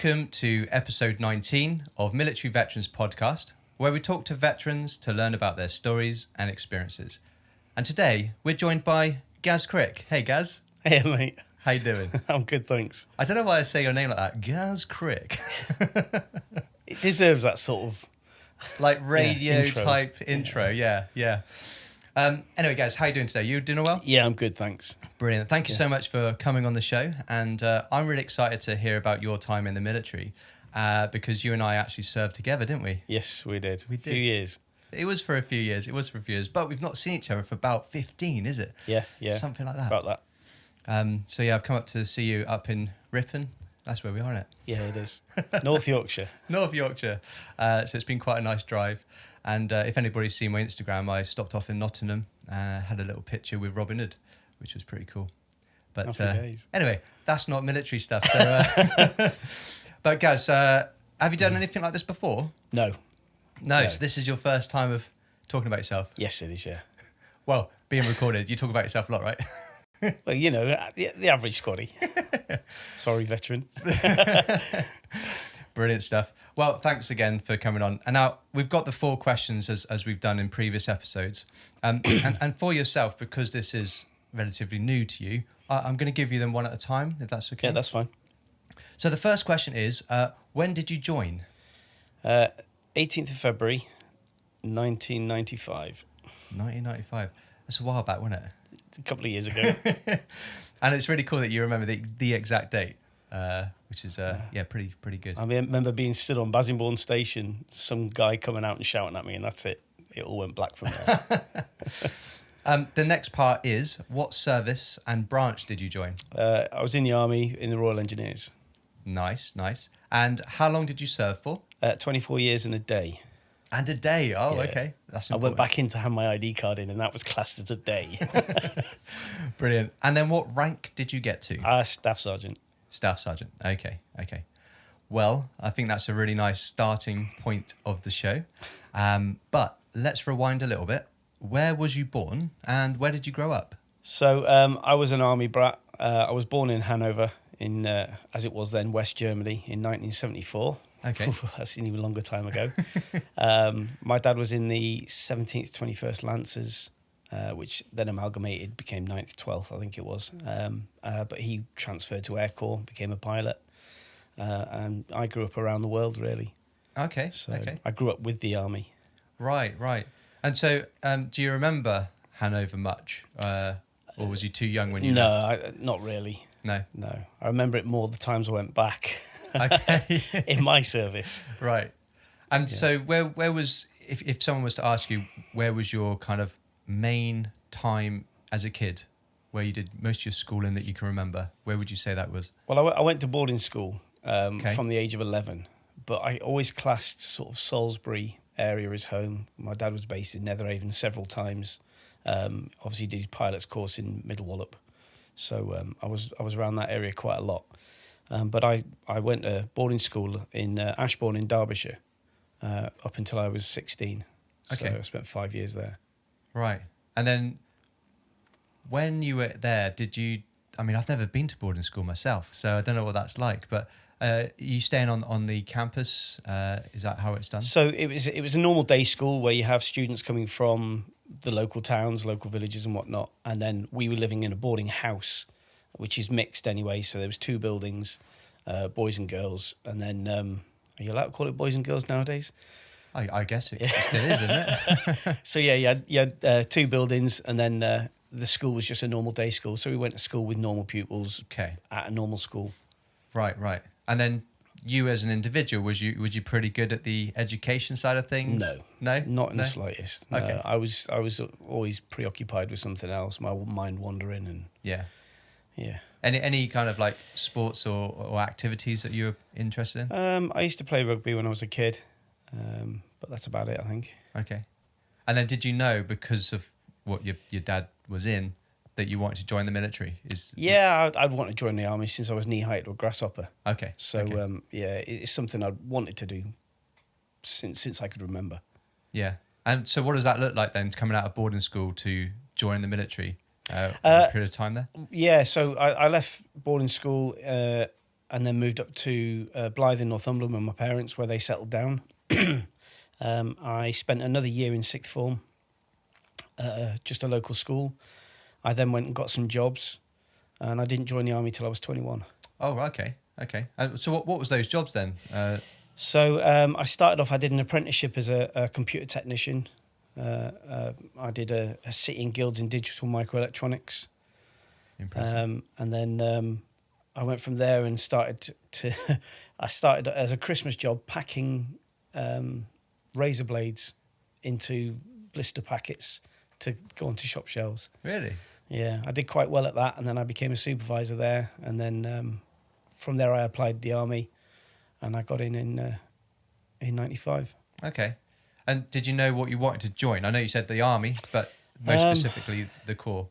Welcome to episode 19 of Military Veterans Podcast, where we talk to veterans to learn about their stories and experiences. And today we're joined by Gaz Crick. Hey, Gaz. Hey, mate. How you doing? I'm good, thanks. I don't know why I say your name like that. Gaz Crick. It deserves that sort of... like radio intro. type intro. Yeah. Anyway, guys, how you doing today? You doing well? Yeah, I'm good, thanks. Brilliant. Thank you so much for coming on the show. And I'm really excited to hear about your time in the military because you and I actually served together, didn't we? Yes, we did. We did. A few years. It was for a few years. But we've not seen each other for about 15, is it? Yeah. Something like that. About that. So yeah, I've come up to see you up in Ripon. That's where we are, isn't it? Yeah, it is. North Yorkshire. North Yorkshire. So it's been quite a nice drive. And if anybody's seen my Instagram, I stopped off in Nottingham, had a little picture with Robin Hood, which was pretty cool. But anyway, that's not military stuff. So, but Gaz, have you done anything like this before? No. No. So this is your first time of talking about yourself? Yes, it is, yeah. Well, being recorded, you talk about yourself a lot, right? Well, you know, the average squaddy. Sorry, veteran. Brilliant stuff. Well, thanks again for coming on. And now we've got the 4 questions as we've done in previous episodes. And for yourself, because this is relatively new to you, I'm going to give you them one at a time, if that's okay. Yeah, that's fine. So the first question is, when did you join? 18th of February, 1995. 1995. That's a while back, wasn't it? A couple of years ago. And it's really cool that you remember the exact date, which is, pretty good. I remember being stood on Bassingbourn station, some guy coming out and shouting at me, and that's it. It all went black from there. The next part is, what service and branch did you join? I was in the Army, in the Royal Engineers. Nice. And how long did you serve for? 24 years and a day. And a day. Oh, Yeah. okay. That's I important. went back in to hand my ID card in, and that was classed as a day. Brilliant. And then what rank did you get to? Staff sergeant. Staff sergeant. Okay. Well, I think that's a really nice starting point of the show. But let's rewind a little bit. Where was you born and where did you grow up? So I was an Army brat. I was born in Hanover, in as it was then, West Germany, in 1974. Okay. That's an even longer time ago. My dad was in the 17th, 21st Lancers, which then amalgamated, became 9th, 12th, I think it was. But he transferred to Air Corps, became a pilot. And I grew up around the world, really. Okay. So I grew up with the Army. Right. And so do you remember Hanover much? Or was you too young when you left? No, not really. No. I remember it more the times I went back. Okay. In my service. Right. And so where was, if someone was to ask you, where was your kind of main time as a kid, where you did most of your schooling that you can remember, where would you say that was? Well, I went to boarding school from the age of 11, but I always classed sort of Salisbury area as home. My dad was based in Netherhaven several times. Obviously did his pilot's course in Middle Wallop. So I was around that area quite a lot. But I went to boarding school in Ashbourne in Derbyshire up until I was 16. Okay. So I spent 5 years there. Right. And then when you were there, I've never been to boarding school myself, so I don't know what that's like, but you staying on the campus? Is that how it's done? So it was a normal day school where you have students coming from the local towns, local villages and whatnot. And then we were living in a boarding house, which is mixed anyway. So there was 2 buildings, boys and girls. And then, are you allowed to call it boys and girls nowadays? I guess it still is, isn't it? So yeah, you had 2 buildings, and then the school was just a normal day school. So we went to school with normal pupils. Okay. At a normal school. Right. And then you as an individual, was you pretty good at the education side of things? No, not in the slightest. No, okay. I was always preoccupied with something else. My mind wandering and yeah. Yeah. Any kind of like sports or activities that you were interested in? I used to play rugby when I was a kid, but that's about it, I think. Okay. And then did you know, because of what your dad was in, that you wanted to join the military? I'd want to join the Army since I was knee-height to a grasshopper. Okay. So, it's something I'd wanted to do since I could remember. Yeah. And so what does that look like then, coming out of boarding school to join the military? Was there a period of time there? Yeah, so I left boarding school and then moved up to Blyth in Northumberland with my parents, where they settled down. I spent another year in sixth form, just a local school. I then went and got some jobs, and I didn't join the army till I was 21. Oh, okay. So what was those jobs then? So I started off, I did an apprenticeship as a computer technician. I did a sit in guilds in digital microelectronics. Impressive. And then I went from there and started I started as a Christmas job packing razor blades into blister packets to go onto shop shelves. Really? Yeah, I did quite well at that, and then I became a supervisor there, and then from there I applied the army, and I got in 95. Okay. And did you know what you wanted to join? I know you said the army, but most specifically the Corps.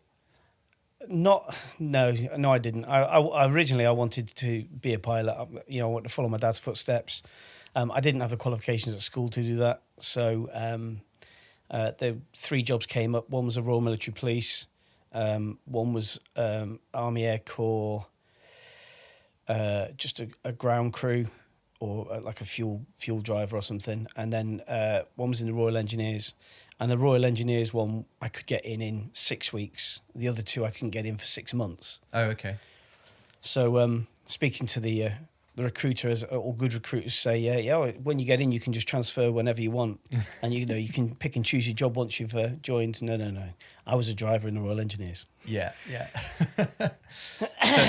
No, I didn't. I originally I wanted to be a pilot. I wanted to follow my dad's footsteps. I didn't have the qualifications at school to do that, so the 3 jobs came up. One was a Royal Military Police. One was Army Air Corps, just a ground crew, or like a fuel driver or something. And then one was in the Royal Engineers. And the Royal Engineers one, I could get in 6 weeks. The other 2, I couldn't get in for 6 months. Oh, okay. So speaking to the recruiter, as all good recruiters say, yeah, when you get in, you can just transfer whenever you want. And, you can pick and choose your job once you've joined. No. I was a driver in the Royal Engineers. Yeah.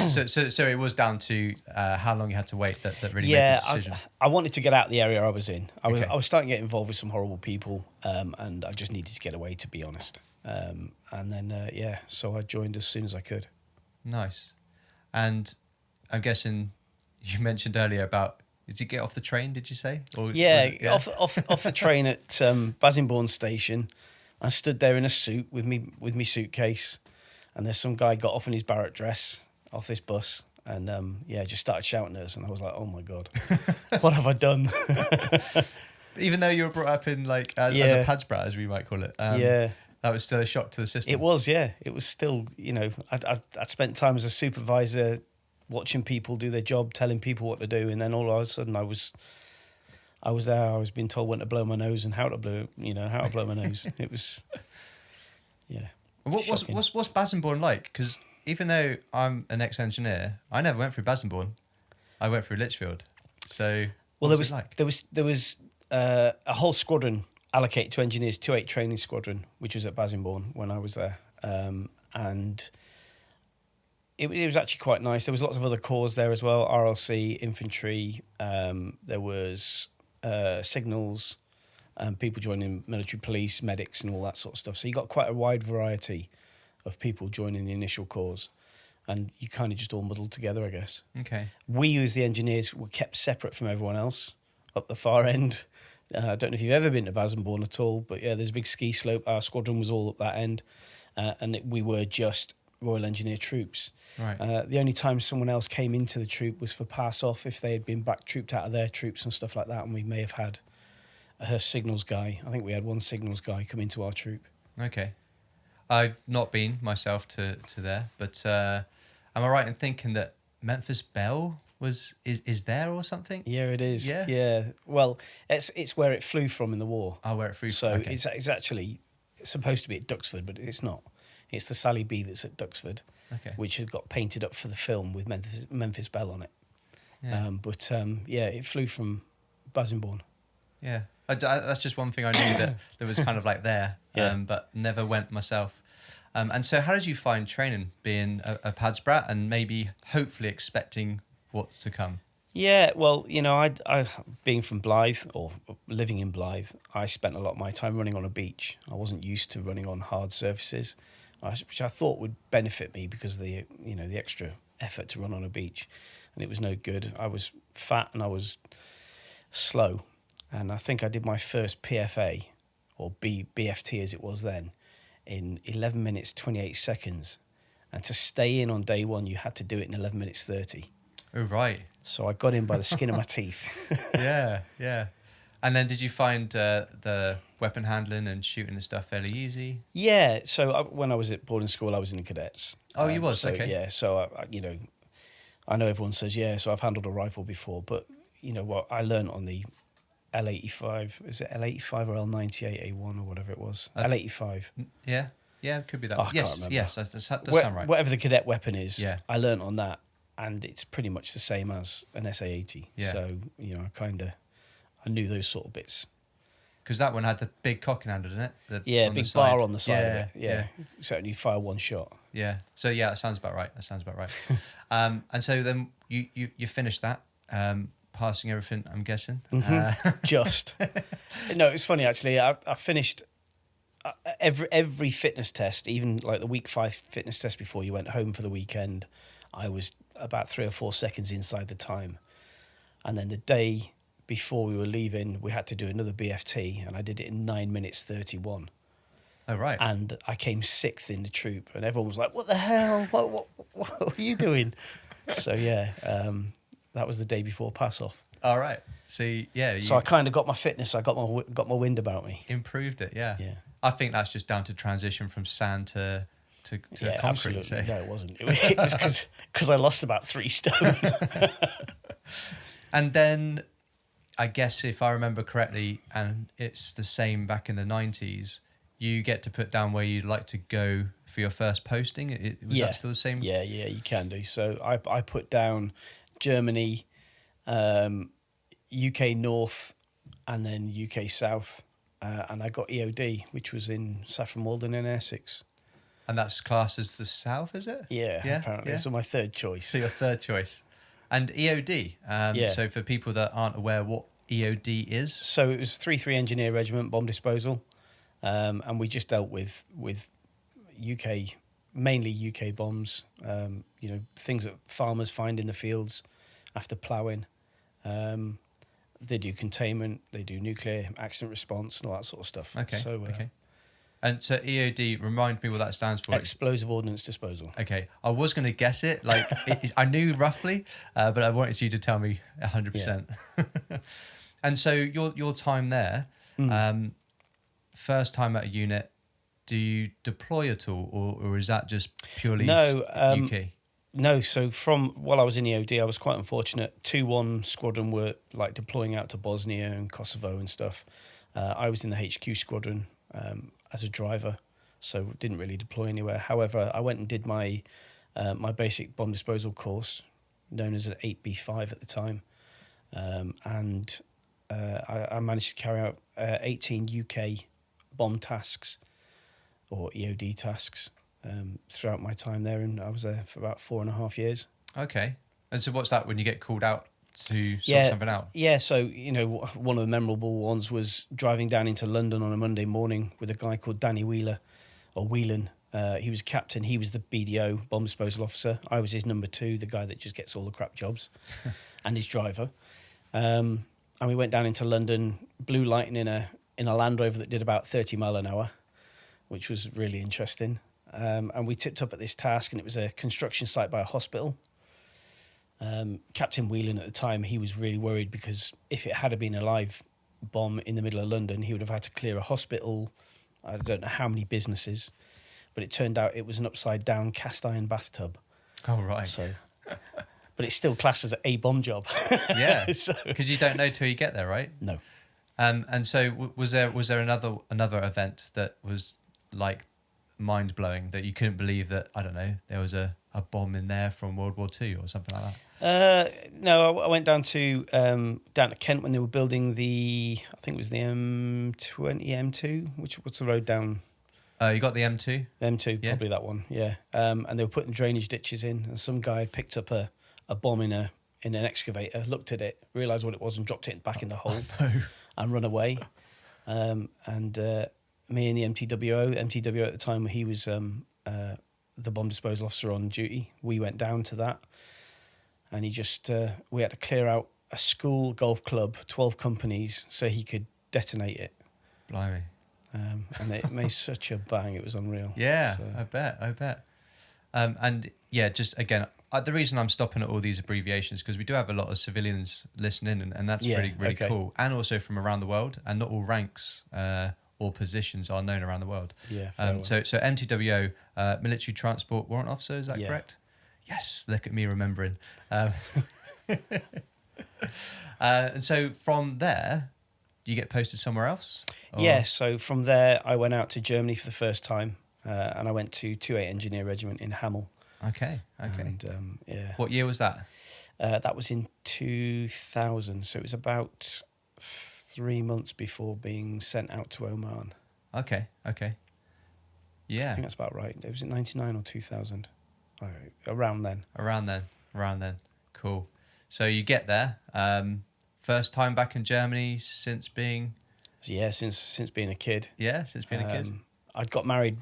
So it was down to how long you had to wait that really made the decision. I wanted to get out of the area I was in. I was starting to get involved with some horrible people, and I just needed to get away, to be honest. And then, so I joined as soon as I could. Nice. And I'm guessing you mentioned earlier about, did you get off the train, did you say? Or off the train at Bassingbourn station. I stood there in a suit with me suitcase, and there's some guy got off in his barrack dress off this bus, and just started shouting at us, and I was like, oh my God, what have I done? Even though you were brought up in as a pads brat, as we might call it, that was still a shock to the system. It was, yeah. It was still, I'd spent time as a supervisor watching people do their job, telling people what to do, and then all of a sudden I was there. I was being told when to blow my nose and how to blow my nose. It was, yeah. What's Bassingbourn like? Because even though I'm an ex-engineer, I never went through Bassingbourn. I went through Lichfield. So there was a whole squadron allocated to engineers, 2-8 training squadron, which was at Bassingbourn when I was there, and it was actually quite nice. There was lots of other corps there as well, RLC, infantry. There was signals, people joining military police, medics, and all that sort of stuff. So you got quite a wide variety of people joining the initial corps, and you kind of just all muddled together, I guess. Okay. We, as the engineers, were kept separate from everyone else up the far end. I don't know if you've ever been to Bassingbourn at all, but yeah, there's a big ski slope. Our squadron was all up that end, and we were just Royal Engineer troops. Right. The only time someone else came into the troop was for pass off, if they had been back trooped out of their troops and stuff like that, and we may have had a signals guy. I think we had one signals guy come into our troop. Okay. I've not been myself to there, but am I right in thinking that Memphis Belle is there or something? Yeah, it is. Yeah. Well, it's where it flew from in the war. Oh, where it flew so from. Okay. It's actually supposed to be at Duxford, but it's not. It's the Sally B that's at Duxford, which has got painted up for the film with Memphis Belle on it. Yeah. It flew from Bassingbourn. Yeah, that's just one thing I knew that was kind of like there, but never went myself. And so how did you find training, being a pads brat and maybe hopefully expecting what's to come? Yeah, well, I being from Blyth or living in Blyth, I spent a lot of my time running on a beach. I wasn't used to running on hard surfaces, which I thought would benefit me because of the extra effort to run on a beach, and it was no good. I was fat and I was slow, and I think I did my first PFA or BFT as it was then in 11 minutes 28 seconds, and to stay in on day one you had to do it in 11 minutes 30. Oh, right. So I got in by the skin of my teeth. Yeah. And then did you find the weapon handling and shooting and stuff fairly easy? Yeah. So when I was at boarding school, I was in the cadets. Oh, you was? Okay. Yeah. So, I know everyone says, so I've handled a rifle before, but you know what? I learned on the L85. Is it L85 or L98A1 or whatever it was? L85. Yeah, it could be that. I can't remember. Yes, that does sound right. Whatever the cadet weapon is, Yeah. I learned on that, and it's pretty much the same as an SA80. Yeah. So, you know, I knew those sort of bits. Because that one had the big cocking handle, didn't it? Big bar on the side of it. Yeah. So you fire one shot. Yeah. So that sounds about right. And so then you finished that, passing everything, I'm guessing. Mm-hmm. Just. No, it's funny actually. I finished every fitness test, even like the week 5 fitness test before you went home for the weekend. I was about 3 or 4 seconds inside the time, and then the day before we were leaving, we had to do another BFT, and I did it in 9 minutes 31. Oh, right. And I came 6th in the troop, and everyone was like, "What the hell? What are you doing?" So that was the day before pass off. All right. So so I kind of got my fitness. I got my wind about me. Improved it. Yeah. Yeah. I think that's just down to transition from sand to concrete. Absolutely. So. No, it wasn't. It was because I lost about 3 stone. And then, I guess if I remember correctly, and it's the same back in the 90s, you get to put down where you'd like to go for your first posting. Was that still the same? Yeah, you can do. So I put down Germany, UK North, and then UK South, and I got EOD, which was in Saffron, Walden in Essex. And that's classed as the South, is it? Yeah, apparently. So my third choice. So your third choice. And EOD, so for people that aren't aware what EOD is? So it was 3-3 Engineer Regiment, bomb disposal, and we just dealt with UK, mainly UK bombs, things that farmers find in the fields after ploughing. They do containment, they do nuclear accident response and all that sort of stuff. Okay. And so EOD, remind me what that stands for. Explosive Ordnance Disposal. Okay. I was going to guess it. Like I knew roughly, but I wanted you to tell me 100%. Yeah. And so your time there, first time at a unit, do you deploy at all, or is that just purely UK? No, so while I was in EOD, I was quite unfortunate. 2-1 squadron were like deploying out to Bosnia and Kosovo and stuff. I was in the HQ squadron as a driver, so didn't really deploy anywhere. However, I went and did my basic bomb disposal course, known as an 8B5 at the time, and I managed to carry out 18 UK bomb tasks or EOD tasks throughout my time there, and I was there for about 4.5 years. Okay. And so what's that when you get called out to sort something out? Yeah, so, one of the memorable ones was driving down into London on a Monday morning with a guy called Danny Wheeler, or Whelan. He was captain, he was the BDO, bomb disposal officer. I was his number 2, the guy that just gets all the crap jobs, and his driver. And we went down into London, blue lighting in a Land Rover that did about 30 mile an hour, which was really interesting. And we tipped up at this task, and it was a construction site by a hospital. Captain Whelan at the time, he was really worried because if it had been a live bomb in the middle of London, he would have had to clear a hospital, I don't know how many businesses, but it turned out it was an upside down cast iron bathtub. Oh, right. So, but it's still classed as a bomb job. Yeah, because you don't know till you get there, right? No. And so was there another event that was like mind blowing, that you couldn't believe that, I don't know, there was a bomb in there from World War II or something like that? No, I went down to Kent when they were building I think it was the M2, what's the road down? You got the M2? M2, yeah. Probably that one, yeah. And they were putting drainage ditches in, and some guy picked up a bomb in an excavator, looked at it, realised what it was, and dropped it back in the hole and run away. And me and the MTWO at the time, he was the bomb disposal officer on duty. We went down to that, and he just we had to clear out a school golf club, 12 companies, so he could detonate it. Blimey. And it made such a bang, it was unreal. Yeah, so. I bet. And yeah, just again, the reason I'm stopping at all these abbreviations, because we do have a lot of civilians listening, and that's really cool. And also from around the world, and not all ranks or positions are known around the world. Yeah. So MTWO, military transport warrant officer, is that correct? Yes, look at me remembering. And so from there, you get posted somewhere else? Or? Yeah, so from there, I went out to Germany for the first time, and I went to 28 Engineer Regiment in Hamlen. Okay. And, yeah. What year was that? That was in 2000, so it was about 3 months before being sent out to Oman. Okay. Yeah. I think that's about right. Was it 99 or 2000? Around then. Around then. Cool. So you get there. First time back in Germany since being... Yeah, since being a kid. Yeah, since being a kid. I'd got married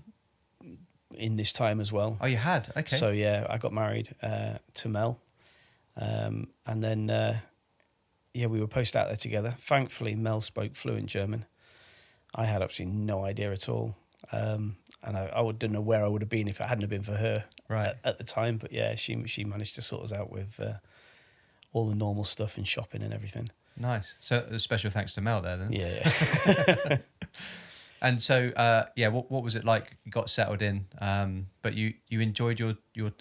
in this time as well. Oh, you had? Okay. So, yeah, I got married to Mel. And then, we were posted out there together. Thankfully, Mel spoke fluent German. I had absolutely no idea at all. And I don't know where I would have been if it hadn't have been for her at the time. But, yeah, she managed to sort us out with all the normal stuff and shopping and everything. Nice. So a special thanks to Mel there then. Yeah. And so, what was it like? You got settled in, but you enjoyed your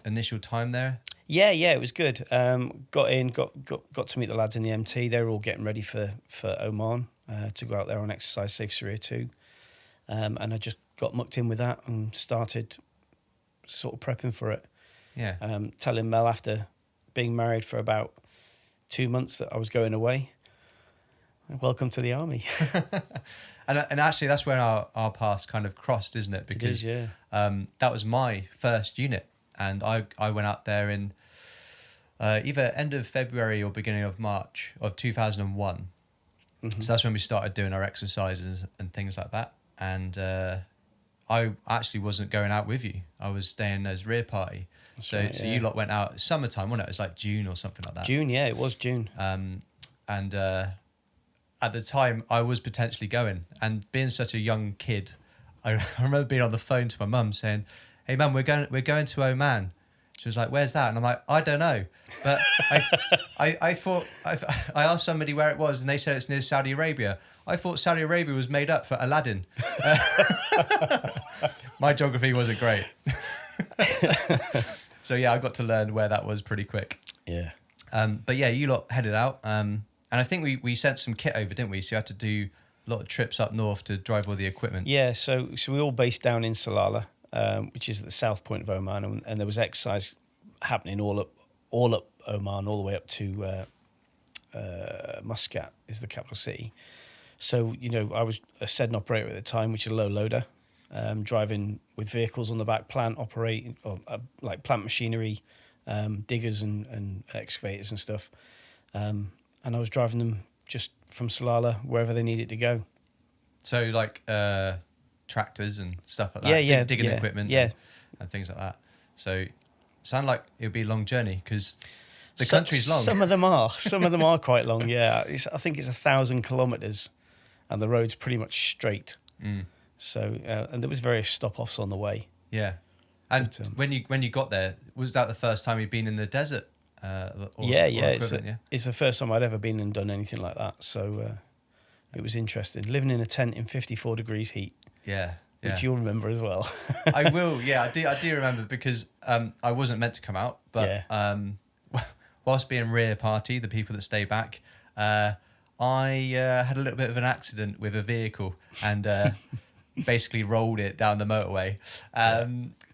initial time there? Yeah, it was good. Got in, got to meet the lads in the MT. They were all getting ready for Oman to go out there on exercise Saif Sareea 2. And I just got mucked in with that and started sort of prepping for it. Yeah. Telling Mel after being married for about 2 months that I was going away. Welcome to the army. and actually, that's when our paths kind of crossed, isn't it? Because it is, yeah. That was my first unit, and I went out there in either end of February or beginning of March of 2001. Mm-hmm. So that's when we started doing our exercises and things like that. And I actually wasn't going out with you. I was staying as rear party. So you lot went out summertime, wasn't it? It was like June or something like that. June, yeah, it was June. And at the time, I was potentially going. And being such a young kid, I remember being on the phone to my mum saying, "Hey, mum, we're going to Oman." She was like, "Where's that?" And I'm like, "I don't know." But I thought, I asked somebody where it was, and they said it's near Saudi Arabia. I thought Saudi Arabia was made up for Aladdin. My geography wasn't great. So, yeah, I got to learn where that was pretty quick. Yeah. But, yeah, you lot headed out. And I think we sent some kit over, didn't we? So you had to do a lot of trips up north to drive all the equipment. Yeah, so we all based down in Salalah, which is at the south point of Oman, and there was exercise happening all up Oman, all the way up to Muscat is the capital city. So, I was a Seddon operator at the time, which is a low loader, driving with vehicles on the back, plant machinery, diggers and excavators and stuff. And I was driving them just from Salalah, wherever they needed to go. So like tractors and stuff like that? Digging equipment and things like that. So sound like it would be a long journey because the country's long. Some of them are quite long, yeah. I think it's 1,000 kilometres and the road's pretty much straight. Mm. So, and there was various stop-offs on the way. Yeah. And when you got there, was that the first time you'd been in the desert? It's the first time I'd ever been and done anything like that. So it was interesting. Living in a tent in 54 degrees heat. Yeah. Which you'll remember as well. I will, yeah. I do remember because I wasn't meant to come out. But whilst being rear party, the people that stay back, I had a little bit of an accident with a vehicle and basically rolled it down the motorway,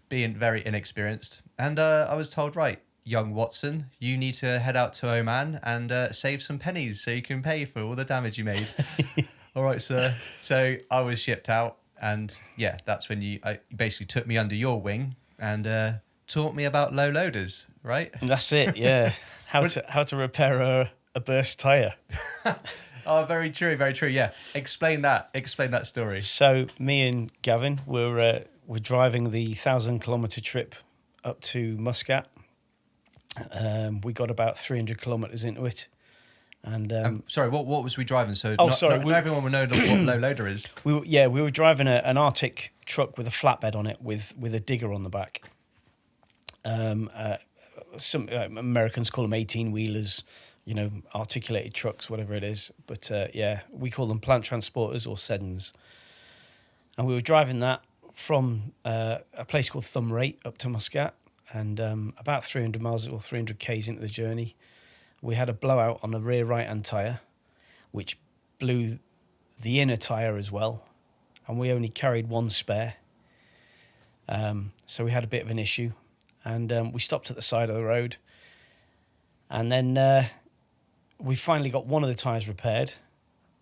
being very inexperienced. And I was told, right, young Watson, you need to head out to Oman and save some pennies so you can pay for all the damage you made. All right, sir. So I was shipped out, and that's when you basically took me under your wing and taught me about low loaders, right? That's it, yeah. How to repair a burst tyre. Oh, very true, yeah. Explain that story. So me and Gavin were driving the 1,000-kilometre trip up to Muscat. We got about 300 kilometres into it. And sorry, what was we driving? So not everyone will know what low loader is. We were driving an Arctic truck with a flatbed on it with a digger on the back. Some Americans call them 18-wheelers, articulated trucks, whatever it is. But we call them plant transporters or Seddons. And we were driving that from a place called Thumb Rate up to Muscat. And about 300 miles or 300 k's into the journey, we had a blowout on the rear right-hand tyre, which blew the inner tyre as well. And we only carried one spare. So we had a bit of an issue. And we stopped at the side of the road. And then we finally got one of the tyres repaired.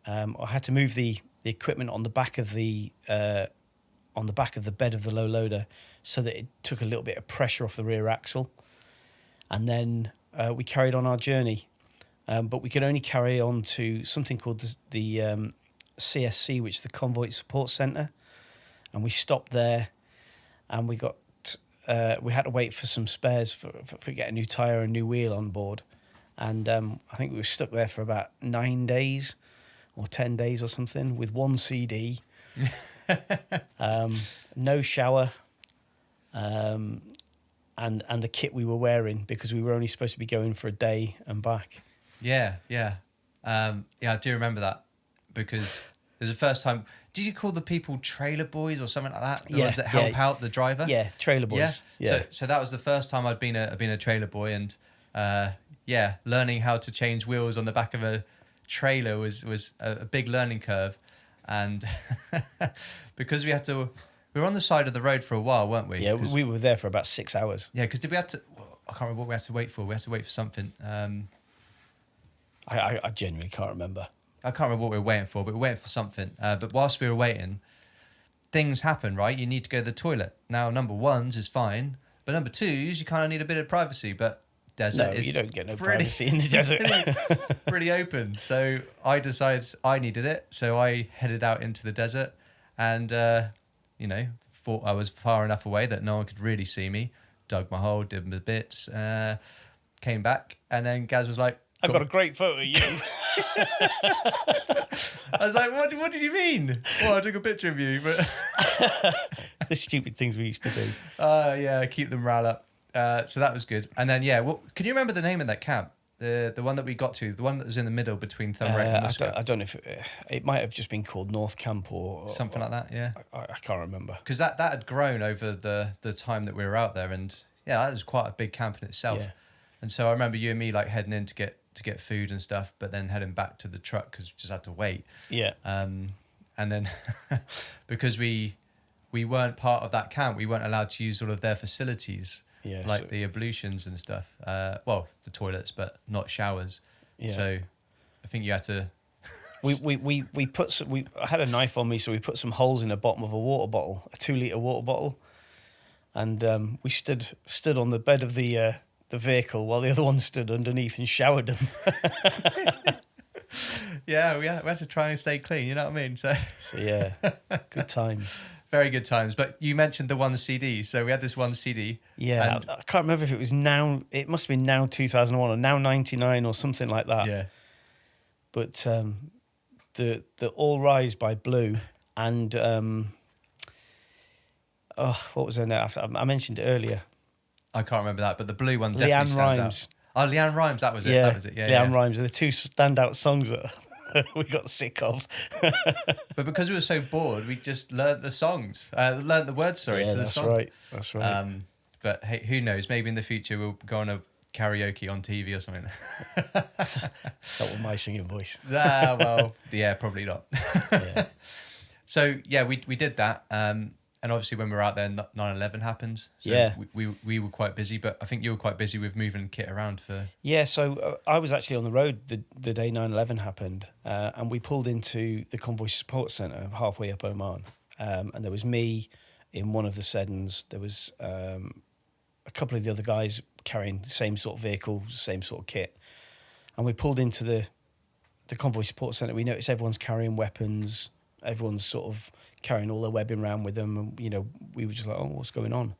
I had to move the equipment on the back of the bed of the low loader so that it took a little bit of pressure off the rear axle. And then we carried on our journey. But we could only carry on to something called the CSC, which is the Convoy Support Centre. And we stopped there, and we had to wait for some spares for get a new tyre and new wheel on board. And I think we were stuck there for about 9 days or 10 days or something with one CD, no shower, and the kit we were wearing, because we were only supposed to be going for a day and back. Yeah. I do remember that, because there's the first time. Did you call the people trailer boys or something like that? The ones that help out the driver? Yeah, trailer boys. Yeah. So that was the first time I'd been a trailer boy, and learning how to change wheels on the back of a trailer was a big learning curve. And because we were on the side of the road for a while, weren't we? Yeah, we were there for about 6 hours. Yeah, because I can't remember what we had to wait for. We had to wait for something. I genuinely can't remember. I can't remember what we were waiting for, but we were waiting for something. But whilst we were waiting, things happen, right? You need to go to the toilet. Now, number ones is fine, but number twos, you kind of need a bit of privacy. But desert is you don't get no privacy in the desert. pretty open. So I decided I needed it. So I headed out into the desert, and thought I was far enough away that no one could really see me. Dug my hole, did my bits, came back, and then Gaz was like, "I've got a great photo of you." I was like, what did you mean? Well, I took a picture of you, but the stupid things we used to do. Keep them rile up. So that was good. And then can you remember the name of that camp? The one that we got to, the one that was in the middle between Thumrett and Muscat? I don't know if it might have just been called North Camp or something like that. Yeah, I can't remember, because that had grown over the time that we were out there, and that was quite a big camp in itself. Yeah. And so I remember you and me like heading in to get food and stuff, but then heading back to the truck because we just had to wait. Yeah. And then because we weren't part of that camp, we weren't allowed to use all of their facilities. Yeah, like the ablutions and stuff. The toilets, but not showers. Yeah. So I think you had to. I had a knife on me, so we put some holes in the bottom of a water bottle, a 2-litre water bottle, and we stood on the bed of the vehicle while the other one stood underneath and showered them. Yeah, we had to try and stay clean. You know what I mean? So yeah, good times. Very good times. But you mentioned the one CD. So we had this one CD. Yeah, I can't remember if it was now. It must have been now 2001 or now 99 or something like that. Yeah. But the All Rise by Blue and what was her name? I mentioned it earlier. I can't remember that, but the blue one definitely stands out. Oh, Leanne Rimes, that was it. That was it. Yeah, Leanne Rimes are the two standout songs that we got sick of. But because we were so bored, we just learnt the songs, learnt the words, to the song. That's right. But hey, who knows? Maybe in the future we'll go on a karaoke on TV or something. Not with my singing voice. Probably not. Yeah. So we did that. And obviously when we were out there, 9/11 happened. So we were quite busy, but I think you were quite busy with moving kit around for... Yeah, so I was actually on the road the day 9/11 happened, and we pulled into the Convoy Support Centre halfway up Oman. And there was me in one of the sedans. There was a couple of the other guys carrying the same sort of vehicle, same sort of kit. And we pulled into the Convoy Support Centre. We noticed everyone's carrying weapons. Everyone's sort of carrying all their webbing around with them. And, we were just like, oh, what's going on?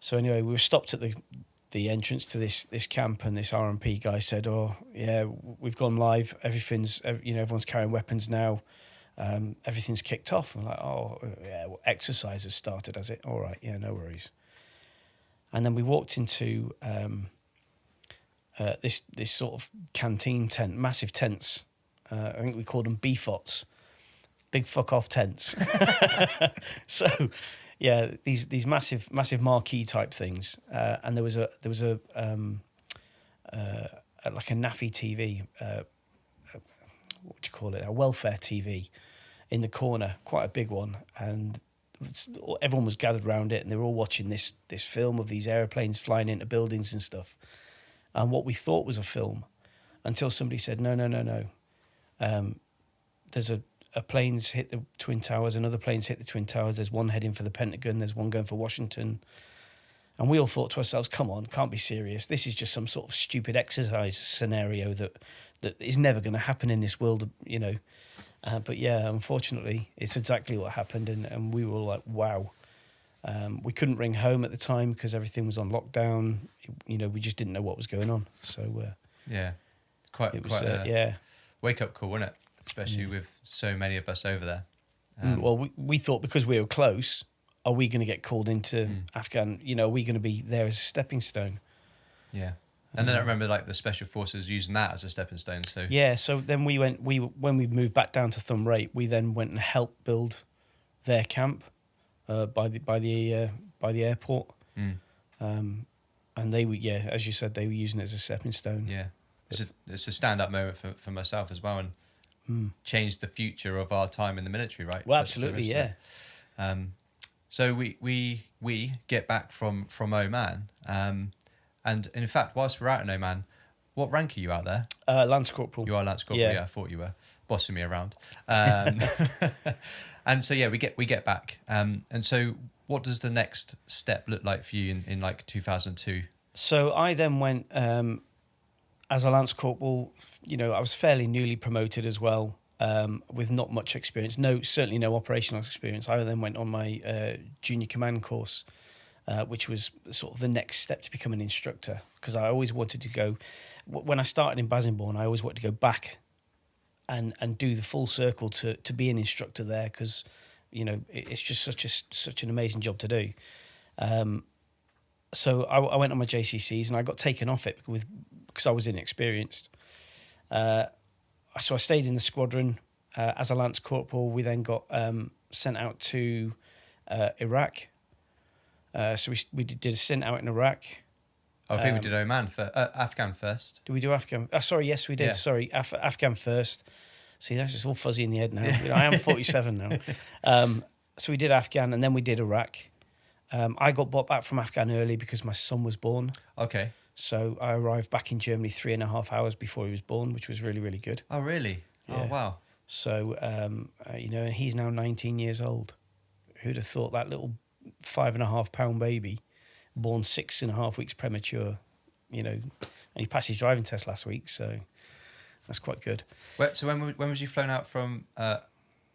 So anyway, we were stopped at the entrance to this camp, and this RMP guy said, oh, yeah, we've gone live. Everyone's carrying weapons now. Everything's kicked off. I'm like, oh, yeah, well, exercise has started, has it? All right, yeah, no worries. And then we walked into this sort of canteen tent, massive tents. I think we called them BFOTs. Big fuck off tents. So, these massive marquee type things, and there was a like a NAFI TV, what do you call it? A welfare TV in the corner, quite a big one, and everyone was gathered around it, and they were all watching this film of these airplanes flying into buildings and stuff. And what we thought was a film, until somebody said, no. There's a plane's hit the Twin Towers, another plane's hit the Twin Towers. There's one heading for the Pentagon. There's one going for Washington. And we all thought to ourselves, come on, can't be serious. This is just some sort of stupid exercise scenario that is never going to happen in this world, you know. But yeah, unfortunately, it's exactly what happened. And we were all like, wow. We couldn't ring home at the time because everything was on lockdown. You know, we just didn't know what was going on. So yeah, quite a wake up call, wasn't it? Especially with so many of us over there. Well, we thought because we were close, are we going to get called into Afghan? You know, are we going to be there as a stepping stone? Yeah. And then I remember like the special forces using that as a stepping stone. So yeah. So then when we moved back down to Thumb Rate, we then went and helped build their camp by the airport. And they were, as you said, they were using it as a stepping stone. Yeah. It's a stand up moment for myself as well, and changed the future of our time in the military, right? Well, absolutely, yeah. So we get back from Oman. And in fact, whilst we're out in Oman, what rank are you out there? Lance Corporal. You are Lance Corporal, yeah. I thought you were bossing me around. And so, we get back. And so what does the next step look like for you in like 2002? So I then went as a Lance Corporal. You know, I was fairly newly promoted as well, with not much experience. Certainly no operational experience. I then went on my junior command course, which was sort of the next step to become an instructor, because I always wanted to go. When I started in Bassingbourn, I always wanted to go back and do the full circle to be an instructor there, because you know it's just such an amazing job to do. So I went on my JCCs and I got taken off it because I was inexperienced. So I stayed in the squadron as a Lance Corporal. We then got sent out to Iraq. So we did a stint out in Iraq. I think we did Oman Afghan first. Did we do Afghan? Sorry, yes, we did. Yeah. Sorry, Afghan first. See, that's just all fuzzy in the head now. I am 47 now. So we did Afghan, and then we did Iraq. I got brought back from Afghan early because my son was born. Okay. So I arrived back in Germany 3.5 hours before he was born, which was really, really good. Oh, really? Yeah. Oh, wow. So, you know, and he's now 19 years old. Who'd have thought that little 5.5 pound baby, born 6.5 weeks premature, you know, and he passed his driving test last week, so that's quite good. So when was you flown out from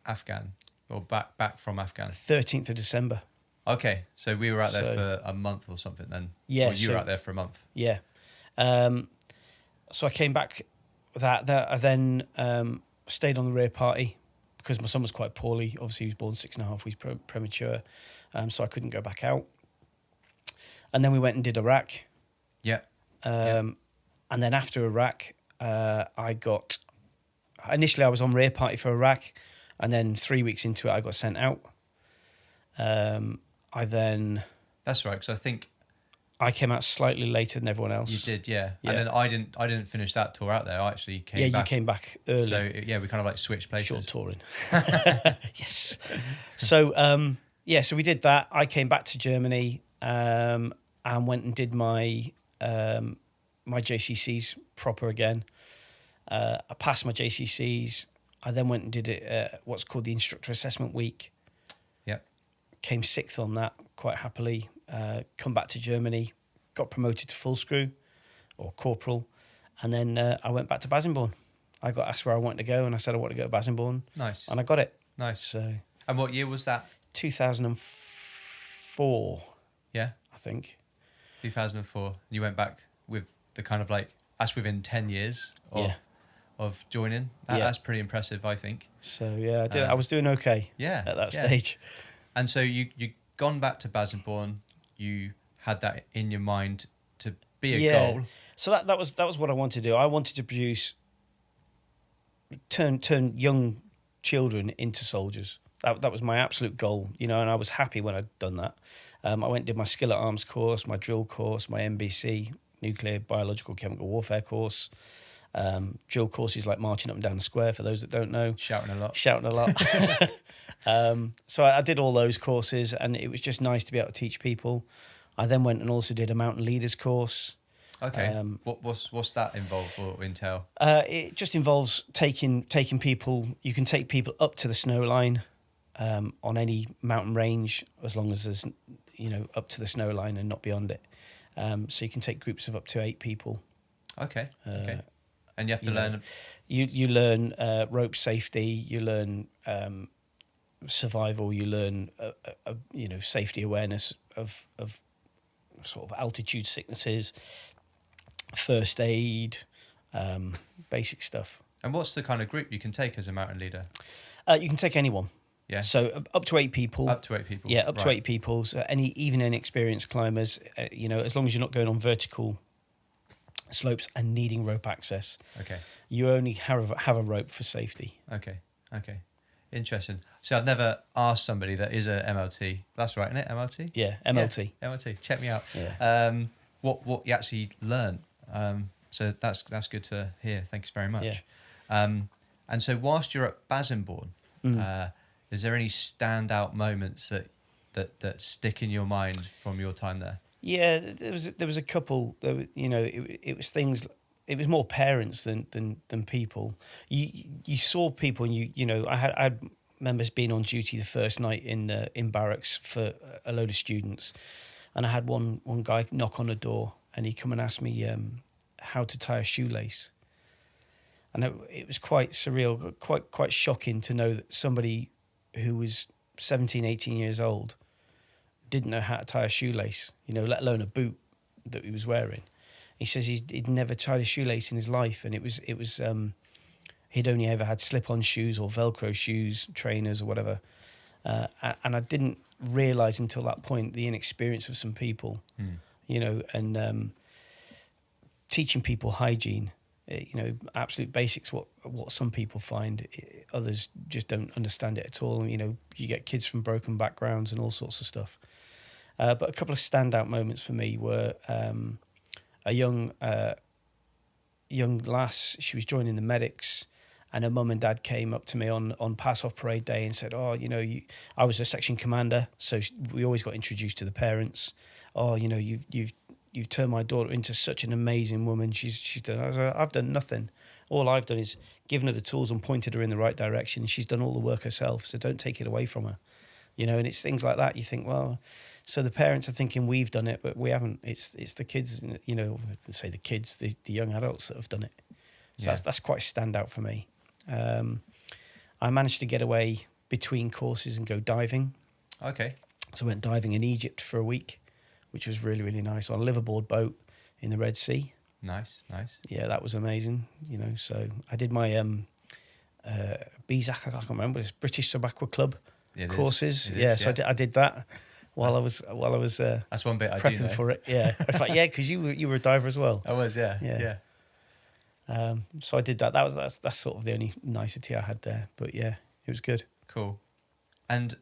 Afghan, or back from Afghan? 13th of December. Okay, so we were out there for a month or something then. Yeah, or you were out there for a month. Yeah. So I came back. That I then stayed on the rear party because my son was quite poorly. Obviously, he was born 6.5 weeks premature, so I couldn't go back out. And then we went and did Iraq. Yeah. And then after Iraq, initially I was on rear party for Iraq, and then 3 weeks into it, I got sent out. That's right, because I think I came out slightly later than everyone else. You did, yeah. And then I didn't finish that tour out there. I actually came back. Yeah, you came back early. So yeah, we kind of like switched places. Short touring. Yes. So so we did that. I came back to Germany and went and did my my JCCs proper again. I passed my JCCs. I then went and did it what's called the Instructor Assessment Week. Yep. Came 6th on that quite happily. Come back to Germany, got promoted to full screw or corporal, and then I went back to Bassingbourn. I got asked where I wanted to go, and I said I wanted to go to Bassingbourn. Nice. And I got it. Nice. So. And what year was that? 2004. Yeah. I think. 2004. You went back with the kind of like, that's within 10 years of joining. That's pretty impressive, I think. So yeah, I did. I was doing okay. Yeah. At that stage. And so you gone back to Bassingbourn. You had that in your mind to be a goal. So that was what I wanted to do. I wanted to turn young children into soldiers. That was my absolute goal, you know, and I was happy when I'd done that. I went and did my skill at arms course, my drill course, my MBC, nuclear, biological, chemical warfare course. Drill courses like marching up and down the square, for those that don't know. Shouting a lot. So I did all those courses, and it was just nice to be able to teach people. I then went and also did a mountain leaders course. Okay. What's that involve or entail? It just involves taking people. You can take people up to the snow line on any mountain range, as long as there's, you know, up to the snow line and not beyond it. So you can take groups of up to 8 people. Okay. Okay. And you have to learn. You learn rope safety. You learn survival. You learn safety awareness of sort of altitude sicknesses, first aid, basic stuff. And what's the kind of group you can take as a mountain leader? You can take anyone. Yeah. So up to 8 people. Up to 8 people. Yeah, up to 8 people. So even inexperienced climbers, as long as you're not going on vertical slopes and needing rope access. Okay. You only have a rope for safety. Okay. Interesting. So I've never asked somebody that is a MLT. That's right, isn't it? MLT? Yeah, MLT. Yeah, MLT. Check me out. Yeah. What you actually learn. So that's good to hear. Thanks very much. Yeah. And so whilst you're at Bassingbourn, is there any standout moments that stick in your mind from your time there? Yeah, there was a couple. It was things. It was more parents than people. You saw people, and I had members being on duty the first night in barracks for a load of students, and I had one guy knock on a door, and he come and ask me how to tie a shoelace, and it was quite surreal, quite shocking to know that somebody who was 17, 18 years old didn't know how to tie a shoelace, let alone a boot that he was wearing. He says he'd never tied a shoelace in his life, and it was he'd only ever had slip-on shoes or Velcro shoes, trainers or whatever. And I didn't realise until that point the inexperience of some people, and teaching people hygiene, absolute basics, what some people find, others just don't understand it at all. And, you get kids from broken backgrounds and all sorts of stuff. But a couple of standout moments for me were a young lass. She was joining the medics, and her mum and dad came up to me on pass-off parade day and said, I was a section commander, so we always got introduced to the parents. You've turned my daughter into such an amazing woman. She's done. I've done nothing. All I've done is given her the tools and pointed her in the right direction. She's done all the work herself, so don't take it away from her. And it's things like that. You think, well, so the parents are thinking we've done it, but we haven't. It's the kids, say the kids, the young adults that have done it. So that's quite a standout for me. I managed to get away between courses and go diving. Okay. So I went diving in Egypt for a week, which was really, really nice, on a liveaboard boat in the Red Sea. Nice. Yeah, that was amazing. So I did my BZAC, I can't remember, it's British Sub-Aqua Club courses. So I did that while I was that's one bit I prepping do know. for it. Yeah, in fact, because you were a diver as well. I was, yeah. So I did that. That's sort of the only nicety I had there. But yeah, it was good. Cool. And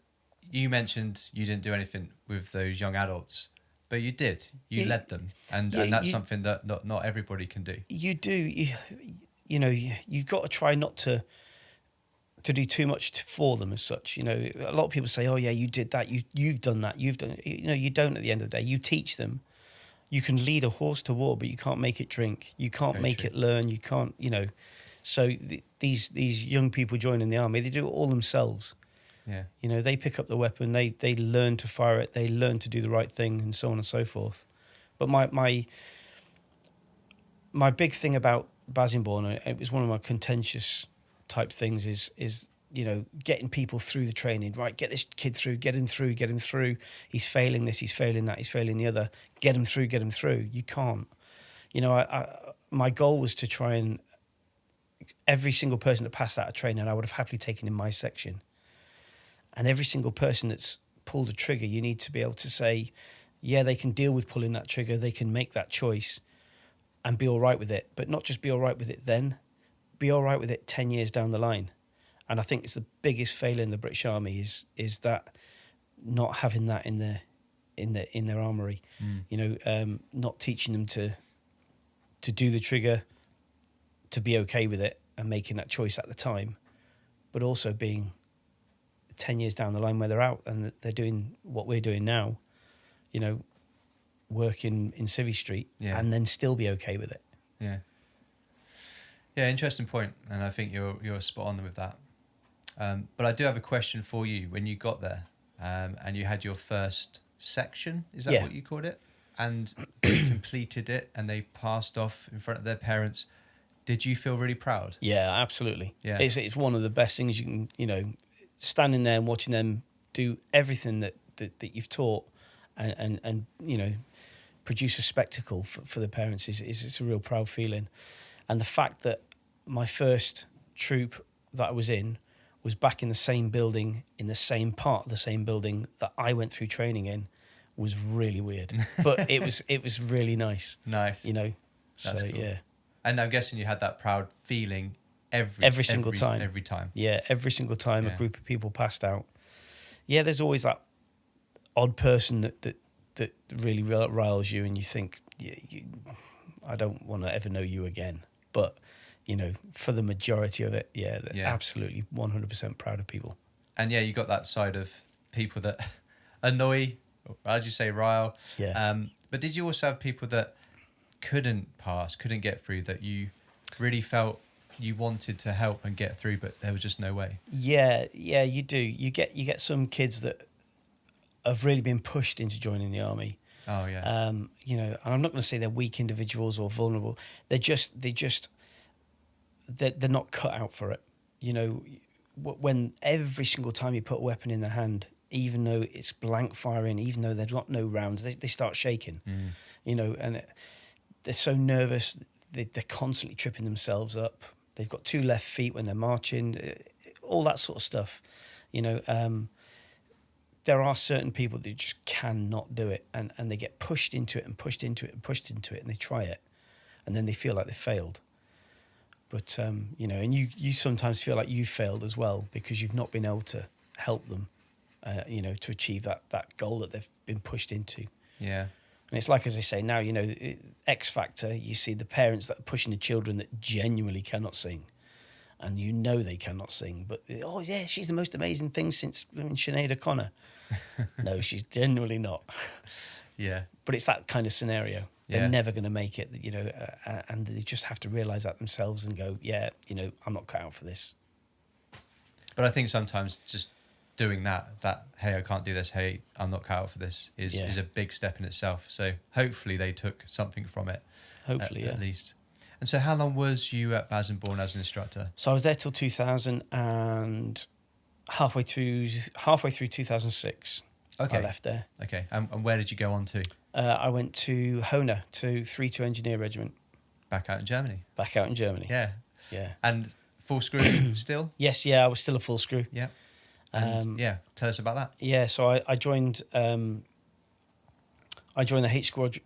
you mentioned you didn't do anything with those young adults, but you did. You led them, and that's something that not everybody can do. You do. You've got to try not to do too much for them as such. A lot of people say, "Oh yeah, you did that. You've done that. You've done it." You don't. At the end of the day, you teach them. You can lead a horse to war, but you can't make it drink. You can't make it learn. You can't. So these young people joining the army, they do it all themselves. Yeah. They pick up the weapon. They learn to fire it. They learn to do the right thing, and so on and so forth. But my big thing about Bassingbourn, it was one of my contentious type things, is getting people through the training. Right, get this kid through, get him through. He's failing this, he's failing that, he's failing the other. Get him through. You can't. My goal was to try and every single person that passed out of training, I would have happily taken in my section. And every single person that's pulled a trigger, you need to be able to say, yeah, they can deal with pulling that trigger, they can make that choice and be all right with it. But not just be all right with it then, be all right with it 10 years down the line. And I think it's the biggest failure in the British Army is that not having that in their armoury. Not teaching them to do the trigger, to be okay with it and making that choice at the time, but also being 10 years down the line where they're out and they're doing what we're doing now, working in Civvy Street, and then still be okay with it. Yeah. Yeah, interesting point, and I think you're spot on with that. But I do have a question for you. When you got there, and you had your first section, is that what you called it? And they completed it, and they passed off in front of their parents. Did you feel really proud? Yeah, absolutely. Yeah, it's one of the best things you can, standing there and watching them do everything that you've taught, and produce a spectacle for the parents is it's a real proud feeling. And the fact that my first troop that I was in was back in the same building, in the same part of the same building that I went through training in, was really weird. But it was really nice. Nice. That's cool. Yeah. And I'm guessing you had that proud feeling every single time. Every time. Yeah, every single time a group of people passed out. Yeah, there's always that odd person that really riles you, and you think, I don't want to ever know you again. But for the majority of it, absolutely 100% proud of people. And you got that side of people that annoy, or as you say, rile. Yeah. But did you also have people that couldn't get through, that you really felt you wanted to help and get through, but there was just no way? Yeah, you do. You get some kids that have really been pushed into joining the army. Oh yeah. And I'm not going to say they're weak individuals or vulnerable. They're not cut out for it. When every single time you put a weapon in their hand, even though it's blank firing, even though they've got no rounds, they start shaking. And they're so nervous. They're constantly tripping themselves up. They've got 2 left feet when they're marching, all that sort of stuff. There are certain people that just cannot do it, and they get pushed into it and pushed into it and pushed into it, and they try it, and then they feel like they failed. But, and you sometimes feel like you failed as well because you've not been able to help them, to achieve that goal that they've been pushed into. Yeah. And it's like, as I say now, X Factor, you see the parents that are pushing the children that genuinely cannot sing. And they cannot sing. But, she's the most amazing thing since Sinead O'Connor. No, she's genuinely not. Yeah. But it's that kind of scenario. They're Yeah. never going to make it, and they just have to realise that themselves and go, I'm not cut out for this. But I think sometimes just doing that, hey, I can't do this, hey, I'm not cut out for this, is a big step in itself. So hopefully they took something from it. Hopefully, at least. And so how long was you at Bassingbourn as an instructor? So I was there till 2000 and halfway through 2006. Okay. I left there. Okay. And where did you go on to? I went to Hohne, to 3-2 Engineer Regiment. Back out in Germany? Back out in Germany. Yeah. Yeah. And full screw still? Yes, I was still a full screw. Yeah. And tell us about that. Yeah, so I joined the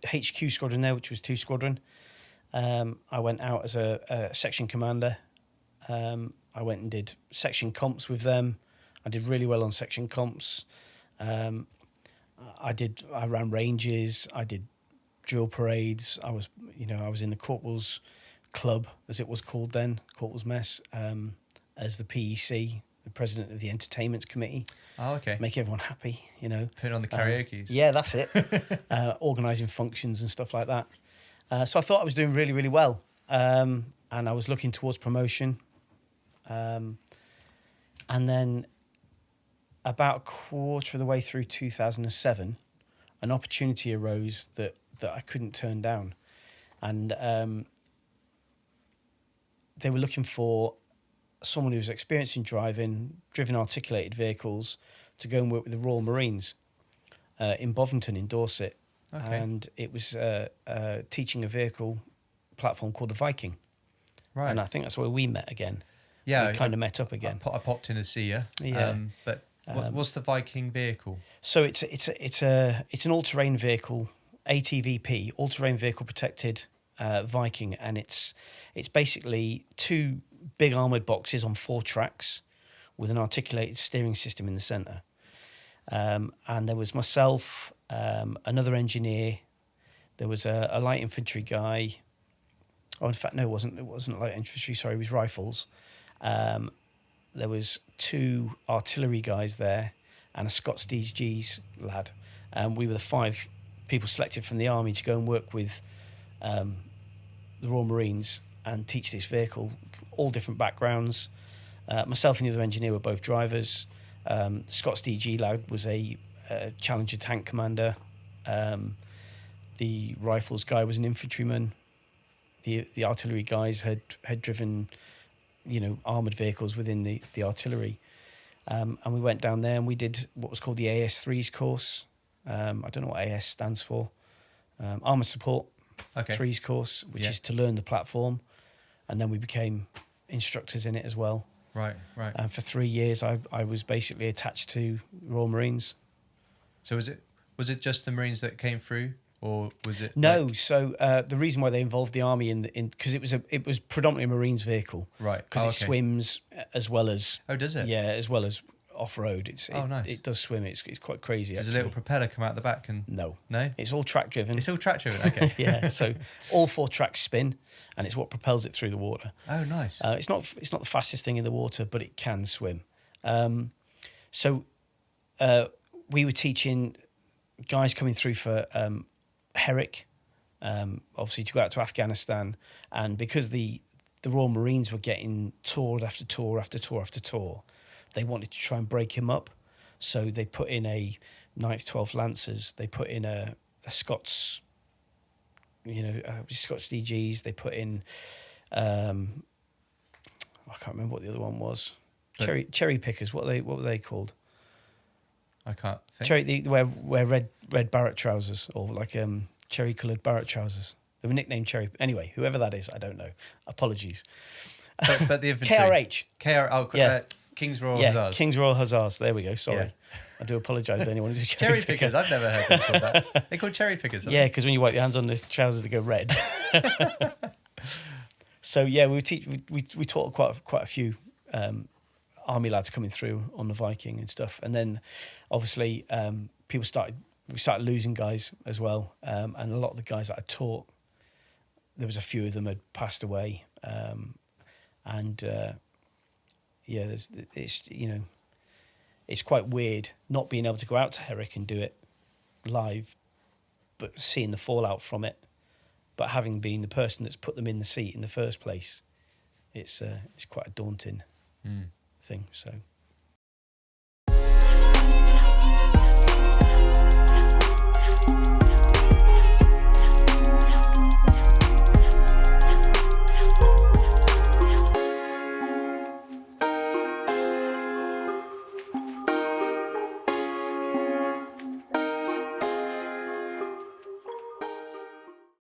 HQ squadron there, which was 2 squadron. I went out as a section commander. I went and did section comps with them. I did really well on section comps. I ran ranges. I did drill parades. I was in the Corporals Club, as it was called then, Corporals Mess, as the PEC, the president of the entertainments committee. Oh, okay. Make everyone happy, Put on the karaoke's. Yeah, that's it. Organising functions and stuff like that. So I thought I was doing really, really well. And I was looking towards promotion. And then about a quarter of the way through 2007, an opportunity arose that I couldn't turn down. And they were looking for someone who was experienced in driven articulated vehicles, to go and work with the Royal Marines in Bovington in Dorset. Okay. And it was teaching a vehicle platform called the Viking. Right. And I think that's where we met again. Yeah. We kind of met up again. I popped in to see you. Yeah. But what's the Viking vehicle? So it's an all-terrain vehicle, ATVP, all-terrain vehicle protected Viking, and it's basically 2 big armoured boxes on 4 tracks with an articulated steering system in the centre. And there was myself, another engineer. There was a light infantry guy. Oh, in fact, no, it wasn't light infantry. Sorry, it was rifles. There was 2 artillery guys there and a Scots DGs lad. We were the 5 people selected from the army to go and work with the Royal Marines and teach this vehicle, all different backgrounds. Myself and the other engineer were both drivers. The Scots DG lad was a Challenger tank commander. The rifles guy was an infantryman. The artillery guys had driven, armoured vehicles within the artillery. And we went down there and we did what was called the AS3s course. I don't know what AS stands for. Armour Support 3s course, which is to learn the platform. And then we became instructors in it as well. Right. And for 3 years, I was basically attached to Royal Marines. So was it just the Marines that came through? Or was it no? So the reason why they involved the army in because it was predominantly a Marines vehicle, right? Because it swims as well as does it? Yeah, as well as off road. Nice. It does swim. It's quite crazy. Does actually. a little propeller come out the back and no? It's all track driven. Okay. Yeah. So all 4 tracks spin, and it's what propels it through the water. Oh, nice. It's not the fastest thing in the water, but it can swim. So we were teaching guys coming through for Herrick, obviously to go out to Afghanistan, and because the Royal Marines were getting tour after tour after tour after tour, they wanted to try and break him up. So they put in a 9th, 12th Lancers, they put in a Scots, Scots DGs, they put in, I can't remember what the other one was. Cherry pickers, what were they called? I can't think. Wear red barrett trousers, or like cherry coloured barrett trousers. They were nicknamed Cherry. Anyway, whoever that is, I don't know. Apologies. But the infantry. KRH. King's Royal Hussars. Yeah, King's Royal Hussars. There we go. Sorry. Yeah. I do apologise to anyone who's cherry pickers. I've never heard them called that. They're called cherry pickers. Yeah, because when you wipe your hands on the trousers, they go red. So yeah, we taught quite a few army lads coming through on the Viking and stuff, and then obviously we started losing guys as well, and a lot of the guys that I taught, there was a few of them had passed away, it's quite weird not being able to go out to Herrick and do it live, but seeing the fallout from it, but having been the person that's put them in the seat in the first place, it's quite a daunting thing. So